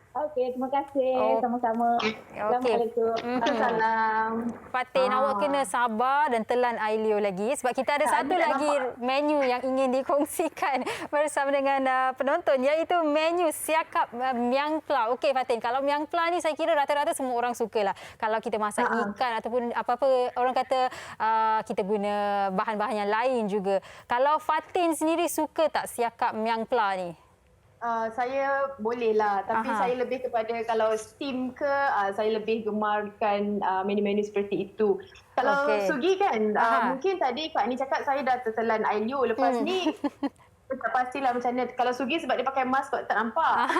Okey, terima kasih. Sama-sama. Assalamualaikum. Salam. Fatin, awak kena sabar dan telan air liur lagi sebab kita ada satu lagi menu yang ingin dikongsikan bersama dengan penonton, iaitu menu siakap miang pla. Okey Fatin, kalau miang pla ni saya kira rata-rata semua orang sukalah. Kalau kita masak ikan ataupun apa-apa orang kata kita guna bahan-bahan yang lain juga. Kalau Fatin sendiri suka tak siakap miang pla ni? Saya bolehlah, tapi saya lebih kepada kalau steam ke, saya lebih gemarkan menu-menu seperti itu. Kalau sugi kan, mungkin tadi Kak Ani cakap saya dah tertelan air liur. Lepas ni tak pastilah macam mana. Kalau sugi sebab dia pakai mask tak nampak.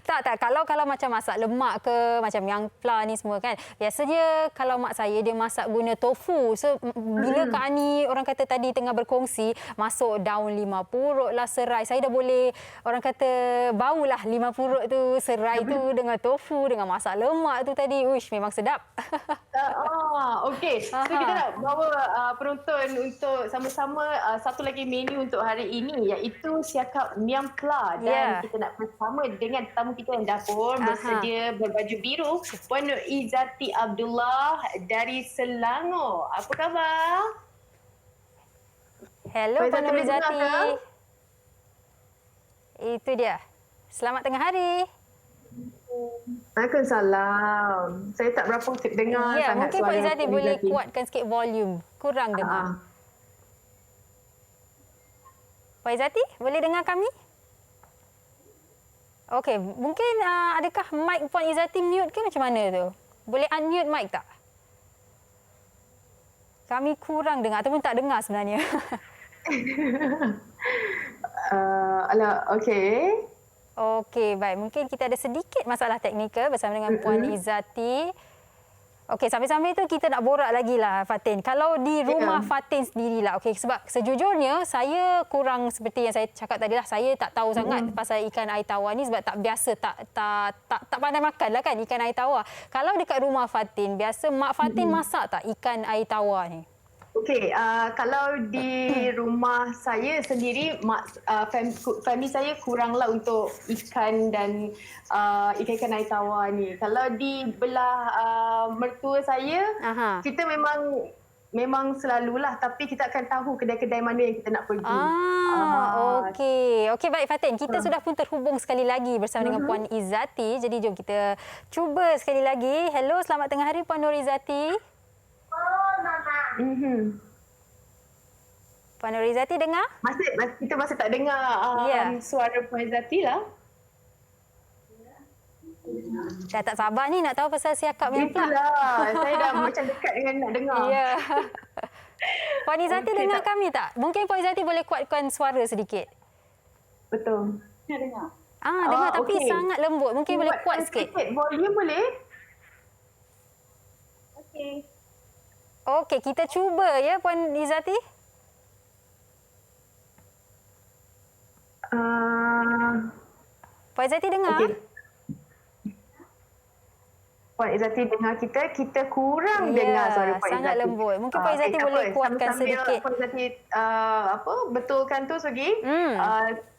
Tak. Kalau macam masak lemak ke, macam yang pla ni semua kan. Biasanya kalau mak saya dia masak guna tofu. So bila Kak Ani orang kata tadi tengah berkongsi, masuk daun 5 purut lah, serai. Saya dah boleh orang kata baulah 5 purut tu, serai tu dengan tofu, dengan masak lemak tu tadi. Uish, memang sedap. Okey. So kita nak bawa penonton untuk sama-sama satu lagi menu untuk hari ini, iaitu siakap miang pla. Dan kita nak bersama dengan tetamu kita yang dah pun bersedia berbaju biru, Puan Nur Izzati Abdullah dari Selangor. Apa khabar? Hello Puan Nur Izzati. Itu dia. Selamat tengah hari. Waalaikumsalam. Saya tak berapa dengar sangat mungkin suara Puan Izzati boleh kuatkan sikit volume. Kurang dengar. Puan Izzati, boleh dengar kami? Okey, mungkin adakah mic Puan Izzati mute ke macam mana tu? Boleh unmute mic tak? Kami kurang dengar ataupun tak dengar sebenarnya. Okey. Okey, baik. Mungkin kita ada sedikit masalah teknikal bersama dengan Puan Izzati. Okey, sambil-sambil tu kita nak borak lagi lah Fatin. Kalau di rumah Fatin sendirilah. Okey, sebab sejujurnya saya kurang seperti yang saya cakap tadi lah. Saya tak tahu sangat pasal ikan air tawar ni sebab tak biasa, tak pandai makan lah kan ikan air tawar. Kalau dekat rumah Fatin, biasa mak Fatin masak tak ikan air tawar ni? Okey, kalau di rumah saya sendiri, family saya kuranglah untuk ikan dan ikan-ikan air tawar ni. Kalau di belah mertua saya, kita memang selalulah, tapi kita akan tahu kedai-kedai mana yang kita nak pergi. Okey, baik Fatin. Kita sudah pun terhubung sekali lagi bersama dengan Puan Izzati. Jadi jom kita cuba sekali lagi. Hello, selamat tengah hari Puan Nur Izzati. Puan Nur Izzati dengar? Kita masih tak dengar suara Puan Izzati lah. Dah tak sabar ni nak tahu pasal siakap miang pla. Itulah, saya dah macam dekat dengan nak dengar. Ya. Puan Izzati dengar kami tak? Mungkin Puan Izzati boleh kuatkan suara sedikit. Betul. Dengar. Dengar tapi sangat lembut. Mungkin boleh kuat sikit. Volume boleh? Okey, kita cuba ya Puan Izzati. Puan Izzati dengar? Okay. Puan Izzati dengar kita kurang dengar suara Puan Izzati. Sangat lembut. Mungkin Puan Izzati boleh kuatkan sedikit. Puan Izzati betulkan tu Sugi.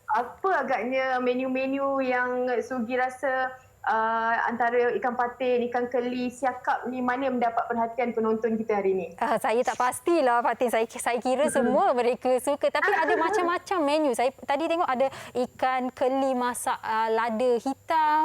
Apa agaknya menu-menu yang Sugi rasa antara ikan patin, ikan keli, siakap ni mana yang mendapat perhatian penonton kita hari ini? Saya tak pastilah Fatin. Saya kira semua mereka suka. Tapi ada macam-macam menu. Saya tadi tengok ada ikan keli masak lada hitam.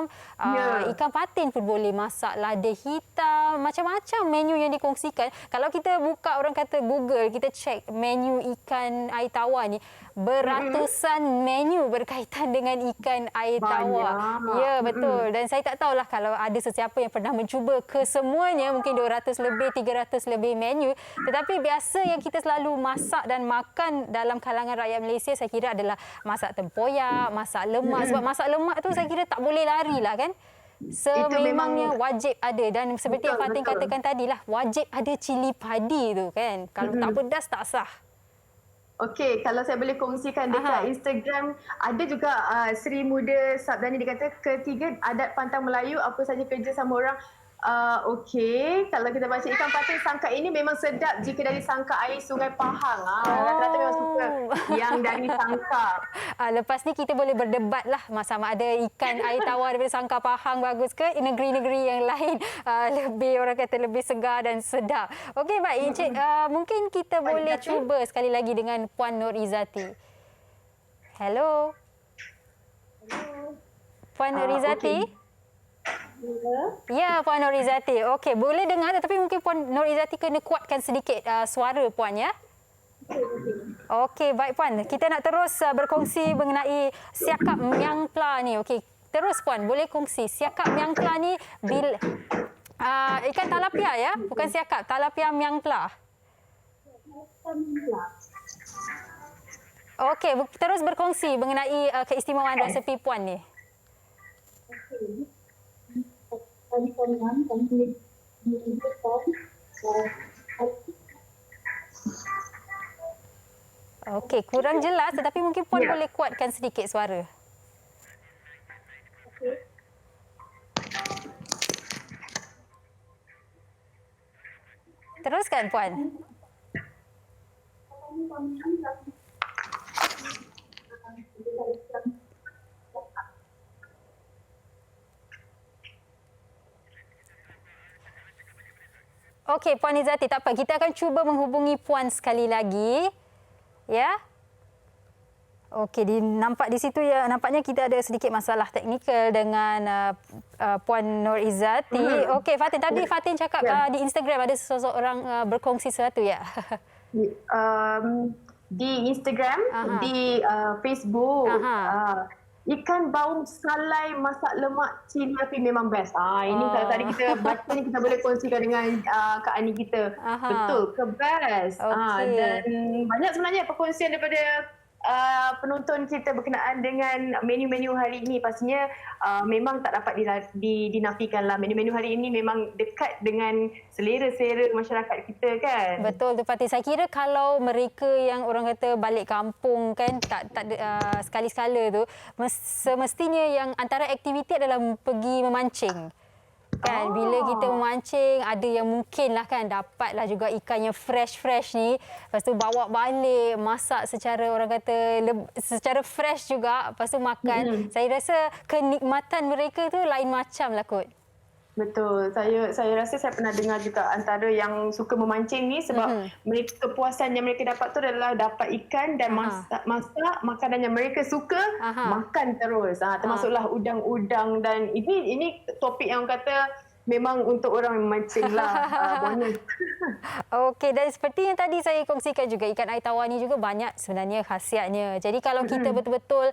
Ikan patin pun boleh masak lada hitam. Macam-macam menu yang dikongsikan. Kalau kita buka orang kata Google, kita cek menu ikan air tawar ni, beratusan menu berkaitan dengan ikan air tawar. Ya, betul. Dan saya tak tahulah kalau ada sesiapa yang pernah mencuba kesemuanya, mungkin 200 lebih, 300 lebih menu. Tetapi biasa yang kita selalu masak dan makan dalam kalangan rakyat Malaysia, saya kira adalah masak tempoyak, masak lemak. Sebab masak lemak tu saya kira tak boleh lari lah kan. Sememangnya wajib ada. Dan seperti yang Fatin katakan tadilah, wajib ada cili padi tu kan. Kalau tak pedas tak sah. Okey, kalau saya boleh kongsikan dekat Instagram, ada juga Sri Muda Sabdani, dia kata ketiga adat pantang Melayu, apa saja kerja sama orang. Okey, kalau kita baca ikan patin sangka ini memang sedap jika dari sangka air Sungai Pahang. Rata-rata memang suka yang dari sangka. Lepas ni kita boleh berdebat lah sama ada ikan air tawar daripada sangka Pahang bagus ke negeri-negeri yang lain lebih, orang kata lebih segar dan sedap. Okey, baik Encik, mungkin kita boleh cuba sekali lagi dengan Puan Nur Izzati. Hello. Puan Nur Izzati? Ya, Puan Nur Izzati. Okey, boleh dengar tetapi mungkin Puan Nur Izzati kena kuatkan sedikit suara Puan ya. Okey, baik Puan. Kita nak terus berkongsi mengenai siakap Miang Pla ni. Okey, terus Puan boleh kongsi siakap Miang Pla ni ikan talapia ya, bukan siakap, talapia Miang Pla. Okey, terus berkongsi mengenai keistimewaan resepi Puan ni. Okey, kurang jelas tetapi mungkin Puan boleh kuatkan sedikit suara. Teruskan Puan. Okey, Puan Izzati, tak apa. Kita akan cuba menghubungi Puan sekali lagi. Ya. Okey, nampak di situ ya, nampaknya kita ada sedikit masalah teknikal dengan Puan Nur Izzati. Okey, Fatin, tadi Fatin cakap di Instagram ada seseorang berkongsi sesuatu ya. Di Instagram, di Facebook, ikan baung salai masak lemak cili api memang best. Ini kalau tadi kita baca ni, kita boleh kongsikan dengan Kak Ani kita. Betul ke best? Dan banyak sebenarnya perkongsian daripada penonton kita berkenaan dengan menu-menu hari ini. Pastinya memang tak dapat dinafikan lah. Menu-menu hari ini memang dekat dengan selera-selera masyarakat kita kan. Betul tu Fatin. Saya kira kalau mereka yang orang kata balik kampung kan, tak sekali-sekala tu, semestinya yang antara aktiviti adalah pergi memancing. Kan, bila kita memancing, ada yang mungkinlah kan dapatlah juga ikan yang fresh ni. Lepas tu bawa balik, masak secara orang kata secara fresh juga. Lepas tu makan. Saya rasa kenikmatan mereka tu lain macam lah kot. Betul. Saya rasa saya pernah dengar juga antara yang suka memancing ni sebab mereka, kepuasan yang mereka dapat tu adalah dapat ikan dan masak makanan yang mereka suka, makan terus. Termasuklah udang-udang, dan ini topik yang kata memang untuk orang memancing lah. Bonus. Okey, dan seperti yang tadi saya kongsikan juga, ikan air tawar ni juga banyak sebenarnya khasiatnya. Jadi kalau kita betul-betul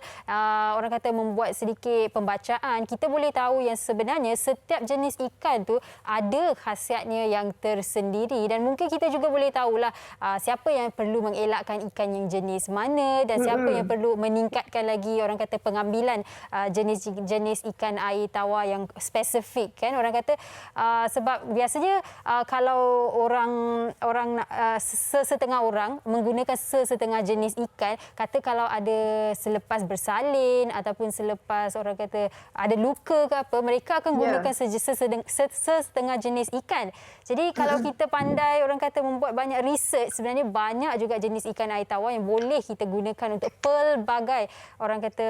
orang kata membuat sedikit pembacaan, kita boleh tahu yang sebenarnya setiap jenis ikan tu ada khasiatnya yang tersendiri, dan mungkin kita juga boleh tahulah siapa yang perlu mengelakkan ikan yang jenis mana dan siapa yang perlu meningkatkan lagi orang kata pengambilan jenis-jenis ikan air tawar yang spesifik kan. Orang kata Sebab biasanya kalau setengah orang menggunakan setengah jenis ikan, kata kalau ada selepas bersalin ataupun selepas orang kata ada luka ke apa, mereka akan gunakan setengah jenis ikan. Jadi kalau kita pandai orang kata membuat banyak research, sebenarnya banyak juga jenis ikan air tawar yang boleh kita gunakan untuk pelbagai orang kata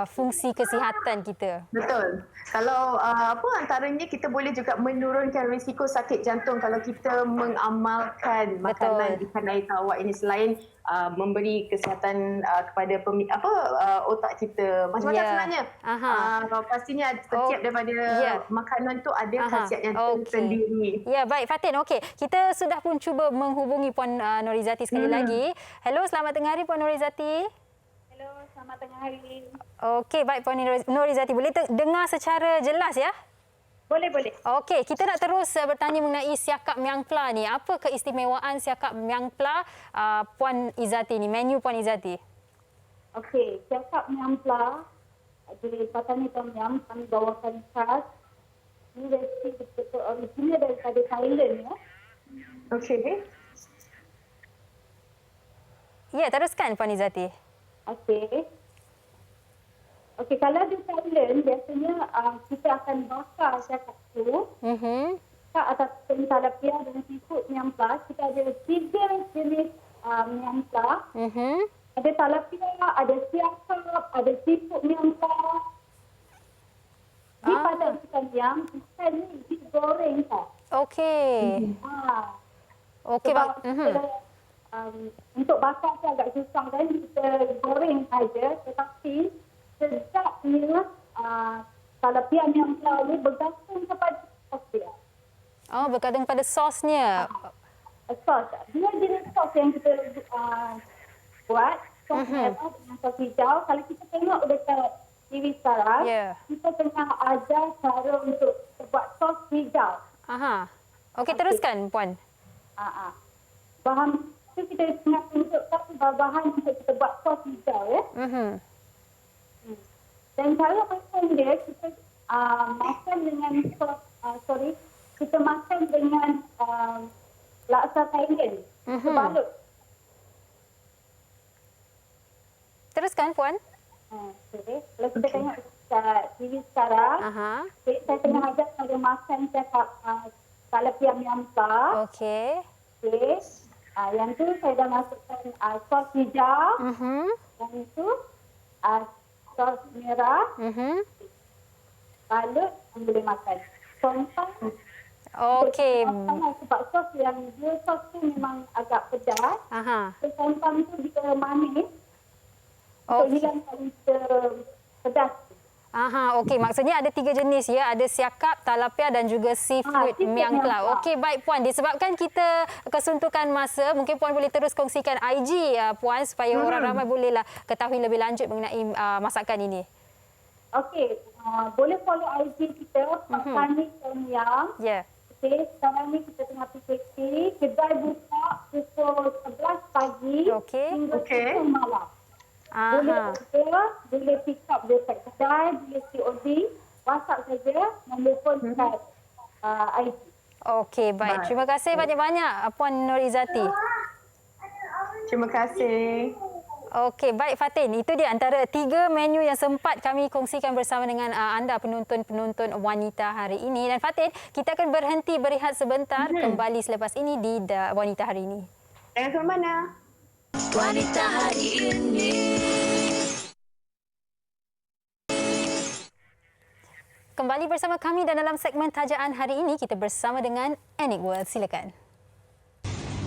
fungsi kesihatan kita. Betul. Kalau antaranya kita boleh juga menurunkan risiko sakit jantung kalau kita mengamalkan makanan ikan air tawar ini, selain memberi kesihatan kepada otak kita. Macam-macam sebenarnya. Pastinya setiap daripada makanan tu ada khasiat yang tersendiri. Ya, baik Fatin. Okey, kita sudah pun cuba menghubungi Puan Norizati sekali lagi. Hello, selamat tengah hari Puan Norizati. Hello, selamat tengah hari. Okey, baik Puan Norizati. Boleh dengar secara jelas ya? Boleh. Okey, kita nak terus bertanya mengenai siakap Miang Pla ni. Apa keistimewaan siakap Miang Pla Puan Izzati ni, menu Puan Izzati? Okey, siakap Miang Pla dari Patani Tom Yam kami bawakan khas. Ini resipi betul-betul original daripada Thailand ya. Okey. Ya, teruskan Puan Izzati. Okey, kalau di Thailand biasanya kita akan bakar siakap tu. Atas talapia dan seafood Miang Pla. Kita ada 3 jenis Miang Pla. Ada talapia, ada siakap, ada seafood Miang Pla. Di pada ikan ni digoreng tak? Okey. Okey, untuk bakar tu agak susah kan, kita goreng saja, tetapi sedapnya talapia Miang Pla ni bergantung kepada sos dia. Bergantung pada sosnya. Sos. Dua jenis sos yang kita buat. Sos merah dengan sos hijau. Kalau kita tengok dekat TV sekarang, kita tengah ajar cara untuk buat sos hijau. Okey, teruskan Puan. Bahan tu kita tengah tunjukkan bahan untuk kita buat sos hijau ya. Dan cara makan dia, kita makan dengan kita makan dengan laksa Thailand. Sebalut. Teruskan Puan. Kalau kita tengok TV sekarang, saya tengah ajak saya makan cakap talapia Miang Pla. Okey. Yang tu saya dah masukkan sos hijau. Yang itu sos merah. Balut yang boleh makan. Sontang. Okey. Sebab sos yang dia sos tu memang agak pedas. Sontang tu dia manis. Untuk hilangkan pedas. Okey, maksudnya ada 3 jenis ya, ada siakap, talapia dan juga seafood Miang Pla. Okey, baik Puan, disebabkan kita kesuntukan masa, mungkin Puan boleh terus kongsikan IG Puan supaya orang ramai bolehlah ketahui lebih lanjut mengenai masakan ini. Okey, boleh follow IG kita Patani Tom Yam. Okey, sekarang ni kita tengah PKP, kedai buka pukul 11 pagi hingga 10 malam. Boleh order, boleh pick up dekat kedai, boleh COD, WhatsApp saja, nombor phone dekat IG. Okey, baik. Terima kasih banyak-banyak Puan Norizati. Terima kasih. Okey, baik Fatin. Itu dia antara 3 menu yang sempat kami kongsikan bersama dengan anda penonton-penonton wanita hari ini. Dan Fatin, kita akan berhenti berehat sebentar, kembali selepas ini di Wanita Hari Ini. Jangan ke mana? Wanita Hari Ini. Kembali bersama kami dan dalam segmen tajaan hari ini kita bersama dengan Anik World. Silakan.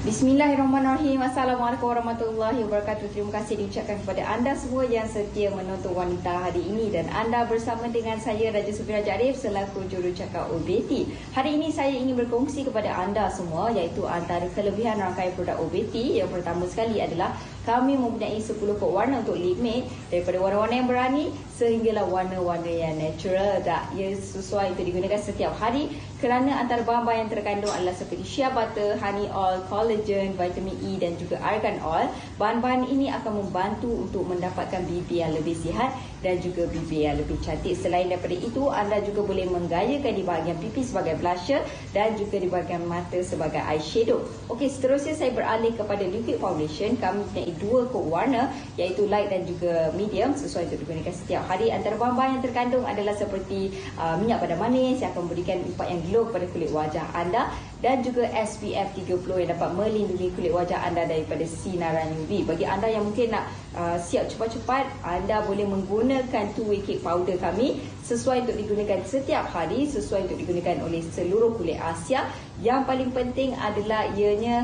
Bismillahirrahmanirrahim. Assalamualaikum warahmatullahi wabarakatuh. Terima kasih diucapkan kepada anda semua yang setia menonton Wanita Hari Ini dan anda bersama dengan saya Raja Sufi Raja Arif selaku jurucakap OBT. Hari ini saya ingin berkongsi kepada anda semua iaitu antara kelebihan rangkaian produk OBT. Yang pertama sekali adalah kami mempunyai 10 kod warna untuk lip matte, daripada warna-warna yang berani sehinggalah warna-warna yang natural. Ia sesuai untuk digunakan setiap hari kerana antara bahan-bahan yang terkandung adalah seperti shea butter, honey oil, collagen, vitamin E dan juga argan oil. Bahan-bahan ini akan membantu untuk mendapatkan bibir yang lebih sihat dan juga bibir yang lebih cantik. Selain daripada itu, anda juga boleh menggayakan di bahagian pipi sebagai blusher dan juga di bahagian mata sebagai eyeshadow. Okey, seterusnya saya beralih kepada liquid foundation. Kami mempunyai 2 kod warna iaitu light dan juga medium sesuai untuk digunakan setiap hari. Antara bahan-bahan yang terkandung adalah seperti minyak badan manis yang akan memberikan impak yang glow kepada kulit wajah anda dan juga SPF 30 yang dapat melindungi kulit wajah anda daripada sinaran UV. Bagi anda yang mungkin nak siap cepat-cepat, anda boleh menggunakan 2-way cake powder kami sesuai untuk digunakan setiap hari, sesuai untuk digunakan oleh seluruh kulit Asia. Yang paling penting adalah ianya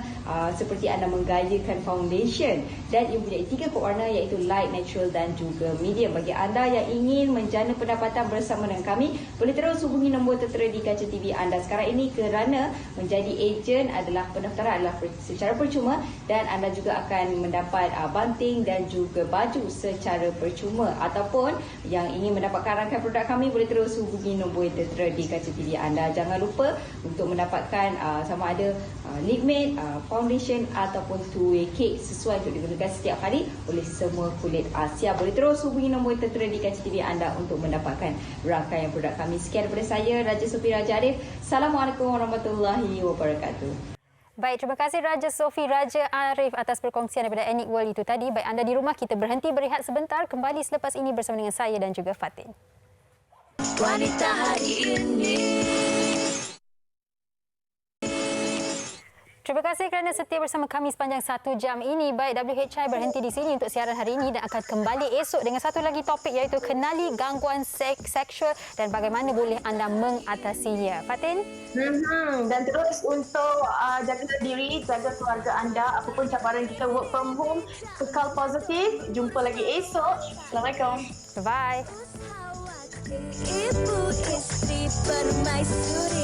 seperti anda menggayakan foundation dan ia mempunyai 3 kod warna iaitu light, natural dan juga medium. Bagi anda yang ingin menjana pendapatan bersama dengan kami, boleh terus hubungi nombor tertera di kaca TV anda sekarang ini kerana menjadi ejen adalah pendaftaran adalah secara percuma dan anda juga akan mendapat banting dan juga baju secara percuma. Ataupun yang ingin mendapatkan rangkaian produk kami, boleh terus hubungi nombor yang tertera di kaca TV anda. Jangan lupa untuk mendapatkan sama ada lip matte, foundation ataupun 2-way cake sesuai untuk digunakan setiap hari oleh semua kulit Asia. Boleh terus hubungi nombor yang tertera di kaca TV anda untuk mendapatkan rangkaian produk kami. Sekian daripada saya, Raja Sofi Raja Arif. Assalamualaikum warahmatullahi wabarakatuh. Baik, terima kasih Raja Sofi Raja Arif atas perkongsian daripada Aniq World itu tadi. Baik, anda di rumah, kita berhenti berehat sebentar. Kembali selepas ini bersama dengan saya dan juga Fatin. Wanita hari ini. Terima kasih kerana setia bersama kami sepanjang 1 jam ini. Baik, WHI berhenti di sini untuk siaran hari ini dan akan kembali esok dengan satu lagi topik iaitu kenali gangguan seksual dan bagaimana boleh anda mengatasinya. Fatin? Dan terus untuk jaga diri, jaga keluarga anda, apapun cabaran kita work from home, kekal positif. Jumpa lagi esok. Assalamualaikum. Bye. Ibu istri permaisuri.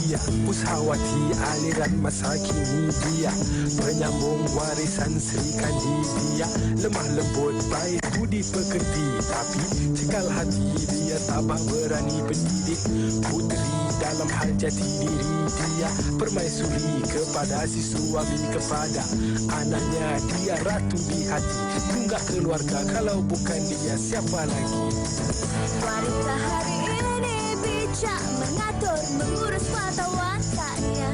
Dia Pusawati aliran masa kini dia penyambung warisan Sri Kandi. Dia lemah lembut baik budi pekerti, tapi cekal hati dia tabah berani pendidik. Putri dalam hal jati diri dia permaisuri kepada si suami, kepada anaknya dia ratu di hati. Tunggak keluarga, kalau bukan dia siapa lagi? Wanita hari ini bijak mengatur, mengurus mata watanya.